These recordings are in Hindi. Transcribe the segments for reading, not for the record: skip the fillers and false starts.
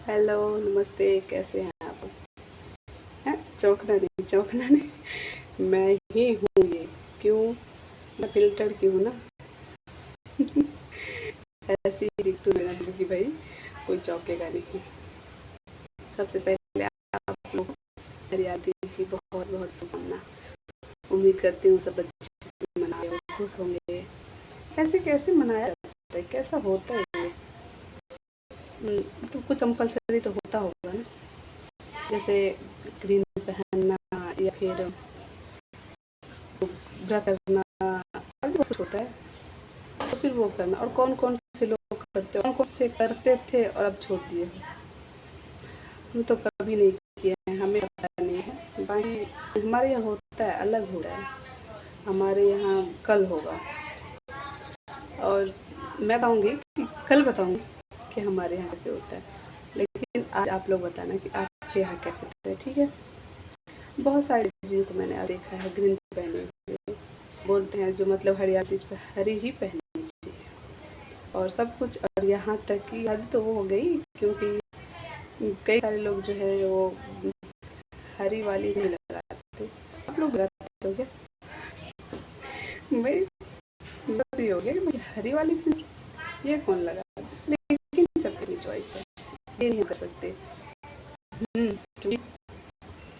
हेलो, नमस्ते। कैसे हैं आप? हैं? चौंकना नहीं, मैं ही हूँ ये। क्यों? मैं फ़िल्टर की हूँ ना। ऐसी ही दिखती हूँ बिना कि भाई कोई चौंकेगा नहीं। सबसे पहले आप लोग मेरी आतिश की बहुत बहुत शुभकामना। उम्मीद करती हूँ सब अच्छे से मनाए और खुश होंगे। ऐसे कैसे मनाया जाता है? कैसा होता है ये? तो कुछ कंपलसरी तो होता होगा ना, जैसे ग्रीन पहनना या फिर व्रत करना, और भी बहुत कुछ होता है। तो फिर वो करना, और कौन कौन से लोग करते, कौन कौन से करते थे और अब छोड़ दिए हो? हम तो कभी नहीं किए हैं, हमें पता नहीं है। बाकी हमारे यहाँ होता है, अलग होता है। हमारे यहाँ कल होगा, और मैं बताऊँगी कि कल बताऊँगी कि हमारे यहाँ कैसे होता है। लेकिन आज आप लोग बताना कि आपके यहाँ कैसे होता है, ठीक है? बहुत सारी चीज़ों को मैंने देखा है ग्रीन पहने हुए। बोलते हैं जो मतलब हरियाली इस पे हरी ही पहननी चाहिए और सब कुछ। और यहाँ तक कि आदत तो वो हो गई, क्योंकि कई सारे लोग जो है वो हरी वाली नहीं लगाते। आप लोग लगाते हो क्या? भाई गलती हो गया कि मुझे हरी वाली से ये कौन लगा? लेकिन सबकी अपनी चॉइस है, ये नहीं कर सकते। क्योंकि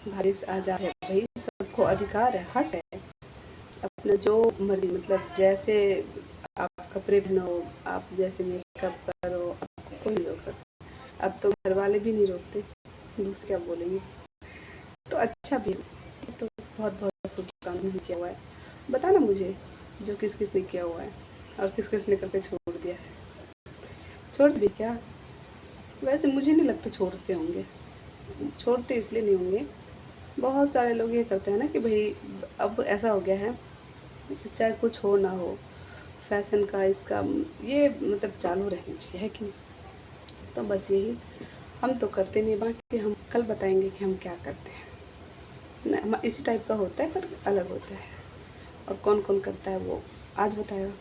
बारिश आ जा है भाई, सबको अधिकार है, हक है अपना जो मर्जी, मतलब जैसे आप कपड़े पहनो, आप जैसे मेकअप करो, आपको कोई नहीं रोक सकता। अब तो घर वाले भी नहीं रोकते, दूसरे क्या बोलेंगे? तो अच्छा भी है। तो बहुत बहुत शुभकामनाएं किया हुआ है। बताना मुझे जो किस किस ने किया हुआ है और किस किस ने करके छोड़ दिया है। छोड़ भी क्या? वैसे मुझे नहीं लगता छोड़ते होंगे, छोड़ते इसलिए नहीं होंगे। बहुत सारे लोग ये करते हैं ना कि भाई अब ऐसा हो गया है, चाहे कुछ हो ना हो, फैशन का इसका ये मतलब चालू रहनी चाहिए, है कि नहीं? तो बस यही, हम तो करते नहीं। बाकी हम कल बताएंगे कि हम क्या करते हैं। हम इसी टाइप का होता है पर अलग होता है, और कौन कौन करता है वो आज बताएगा।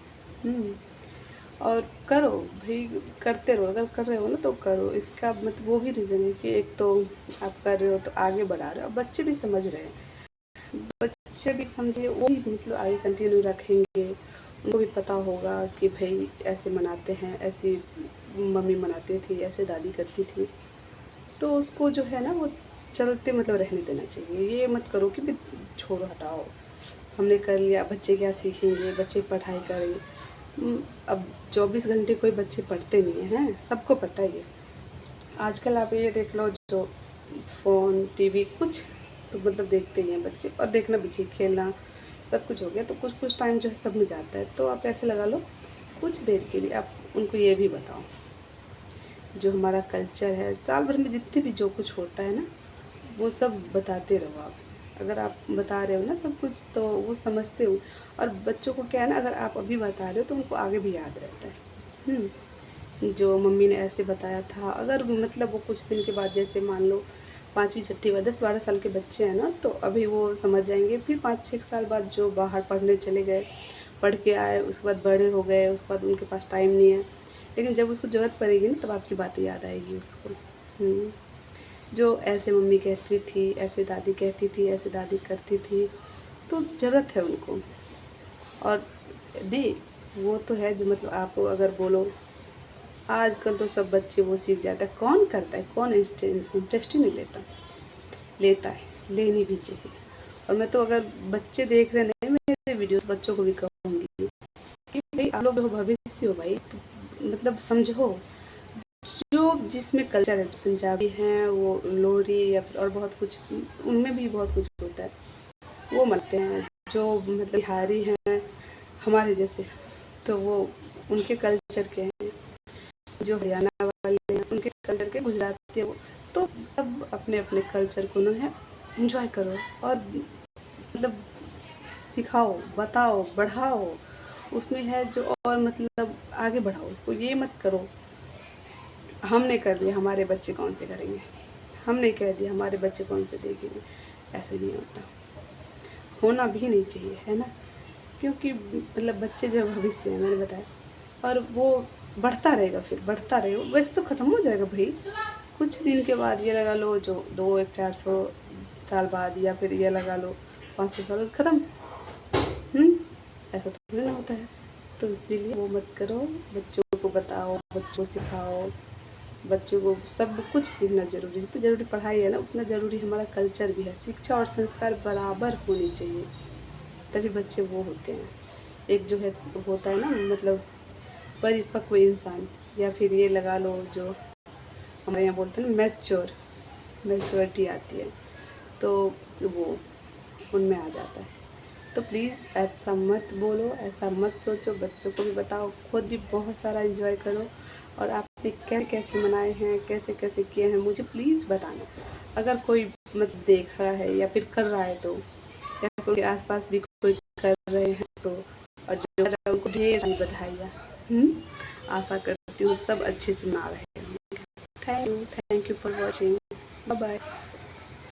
और करो भाई, करते रहो। अगर कर रहे हो ना तो करो। इसका मतलब वो भी रीज़न है कि एक तो आप कर रहे हो तो आगे बढ़ा रहे हो, बच्चे भी समझ रहे हैं। बच्चे भी समझे, वो भी मतलब आगे कंटिन्यू रखेंगे। उनको भी पता होगा कि भाई ऐसे मनाते हैं, ऐसी मम्मी मनाती थी, ऐसे दादी करती थी। तो उसको जो है ना वो चलते मतलब रहने देना चाहिए। ये मत करो कि छोड़ो हटाओ, हमने कर लिया, बच्चे क्या सीखेंगे, बच्चे पढ़ाई करें। अब 24 घंटे कोई बच्चे पढ़ते नहीं हैं, सबको पता है ये। आजकल आप ये देख लो, जो फ़ोन टीवी कुछ तो मतलब देखते ही हैं बच्चे, और देखना भी चाहिए। खेलना सब कुछ हो गया, तो कुछ कुछ टाइम जो है सब में जाता है। तो आप ऐसे लगा लो कुछ देर के लिए आप उनको ये भी बताओ जो हमारा कल्चर है, साल भर में जितने भी जो कुछ होता है ना, वो सब बताते रहो आप। अगर आप बता रहे हो ना सब कुछ तो वो समझते हो। और बच्चों को क्या है ना, अगर आप अभी बता रहे हो तो उनको आगे भी याद रहता है। जो मम्मी ने ऐसे बताया था, अगर मतलब वो कुछ दिन के बाद, जैसे मान लो 5वीं 6वीं 10-12 साल के बच्चे हैं ना, तो अभी वो समझ जाएंगे। फिर 5-6 साल बाद जो बाहर पढ़ने चले गए, पढ़ के आए, उसके बाद बड़े हो गए, उसके बाद उनके पास टाइम नहीं है, लेकिन जब उसको ज़रूरत पड़ेगी ना तब आपकी बातें याद आएगी उसको। जो ऐसे मम्मी कहती थी, ऐसे दादी कहती थी, ऐसे दादी करती थी, तो ज़रूरत है उनको। और नहीं, वो तो है जो मतलब आप अगर बोलो, आजकल तो सब बच्चे वो सीख जाता है। कौन करता है? कौन इंटरेस्ट ही नहीं लेता। लेता है, लेनी भी चाहिए। और मैं तो अगर बच्चे देख रहे हैं मेरे वीडियो, बच्चों को भी कहूँगी कि भाई आप लोग भविष्य हो भाई, तो मतलब समझो जो जिसमें कल्चर है। पंजाबी हैं वो लोहड़ी या फिर और बहुत कुछ, उनमें भी बहुत कुछ होता है, वो मनाते हैं। जो मतलब बिहारी हैं हमारे जैसे, तो वो उनके कल्चर के हैं। जो हरियाणा वाले हैं उनके कल्चर के, गुजराती है वो। तो सब अपने अपने कल्चर को ना है एंजॉय करो, और मतलब सिखाओ, बताओ, बढ़ाओ। उसमें है जो, और मतलब आगे बढ़ाओ उसको। ये मत करो हमने कर लिया हमारे बच्चे कौन से करेंगे, हमने कह दिया हमारे बच्चे कौन से देखेंगे। ऐसे नहीं होता, होना भी नहीं चाहिए, है ना? क्योंकि मतलब बच्चे जो भविष्य है, मैंने बताया, और वो बढ़ता रहेगा, फिर बढ़ता रहेगा। वैसे तो ख़त्म हो जाएगा भाई, कुछ दिन के बाद ये लगा लो जो 400 साल बाद, या फिर ये लगा लो 500 साल ख़त्म। ऐसा थोड़ी ना होता है। तो इसीलिए वो मत करो, बच्चों को बताओ, बच्चों को सिखाओ। बच्चों को सब कुछ सीखना ज़रूरी है। जितना ज़रूरी पढ़ाई है ना, उतना ज़रूरी हमारा कल्चर भी है। शिक्षा और संस्कार बराबर होनी चाहिए, तभी बच्चे वो होते हैं। एक जो है होता है ना, मतलब परिपक्व इंसान, या फिर ये लगा लो जो हमारे यहाँ बोलते हैं ना मैच्योरिटी आती है, तो वो उनमें आ जाता है। तो प्लीज़ ऐसा मत बोलो, ऐसा मत सोचो। बच्चों को भी बताओ, खुद भी बहुत सारा एंजॉय करो। और आपने कैसे कैसे मनाए हैं, कैसे कैसे किए हैं, मुझे प्लीज़ बताना। अगर कोई मतलब देख रहा है या फिर कर रहा है तो, या फिर उनके आसपास भी कोई कर रहे हैं तो, और जो कर रहा है उनको ढेर सारी बधाइयाँ। आशा करती हूँ सब अच्छे से मना रहे हैं। Thank you for watching. Bye bye.